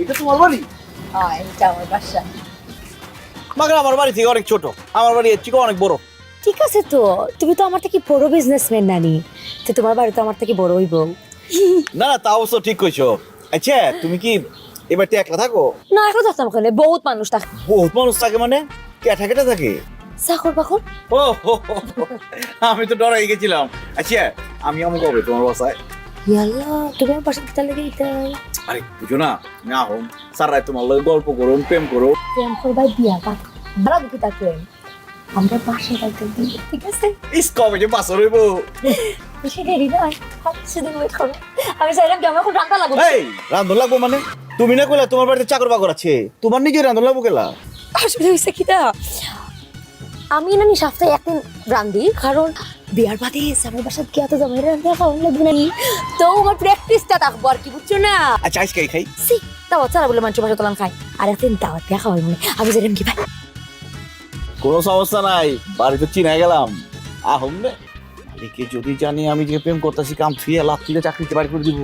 এটা তোমার বাড়ি? হ্যাঁ, এটা আমার বাসা। মাগা আমার বাড়ি থেকে অনেক ছোট, আমার বাড়ি এর থেকে অনেক বড়। ঠিক আছে তো, তুমি তো আমার থেকে বড় বিজনেসম্যান নানি, তো তোমার বাড়ি তো আমার থেকে বড় হইব। না না, তা অবশ্য ঠিক কইছো। আচ্ছা তুমি কি এবার একলা থাকো? না, এখন থাকতাম ওখানে, বহুত মানুষ থাকে, বহুত মানুষ থাকে মানে? কেটা কেটা থাকে? চাকর বাকর। ও হো, হো, হো। আমি তো ডরাই গেছিলাম। আচ্ছা আমি আমু কবে তোমার বাসায়? ইয়াল্লা, তুমি আমার বাসা দিতে লেগে দিতাই। আরে বুঝো না, না হোম সারাই তোমার লগে গল্প করুন, প্রেম করো। প্রেম করবাই বিয়া বা ভাড়া বুকি তাকে আমরা বাসায় যাইতে দিই, ঠিক আছে? ইস কবে যে বাসা রইব? বেশি দেরি নয়, সেদিন ওয়েট করো। আমি চাইলাম কি আমার এখন রান্না লাগবে। এই রান্ধন লাগবো মানে? তুমি না কইলা তোমার বাড়িতে চাকর বাকর আছে, তোমার নিজে রান্ধন লাগবো কেলা? আসলে হয়েছে কি না, আমি না নি সপ্তাহে একদিন রান্ধি, কারণ বিয়ার বাদে আমার বাসায় গিয়ে তো জমাই রান্ধা খাওয়ান লাগবে না, তো আমার প্র্যাকটিসটা থাকবো আর কি, বুঝছো না? আচ্ছা আজকে খাই। সি দাওয়াত ছাড়া বলে মানুষ বাসা তোলান খাই, আর একদিন দাওয়াত দিয়ে খাওয়াই মনে আমি যেরকম কি ভাই। কোনো সমস্যা নাই, বাড়ি তো চিনা গেলাম। আহম রে, মালিকে যদি জানি আমি যে প্রেম করতেছি, কাম ফিয়ে লাভ থেকে চাকরিতে বাড়ি করে দিব।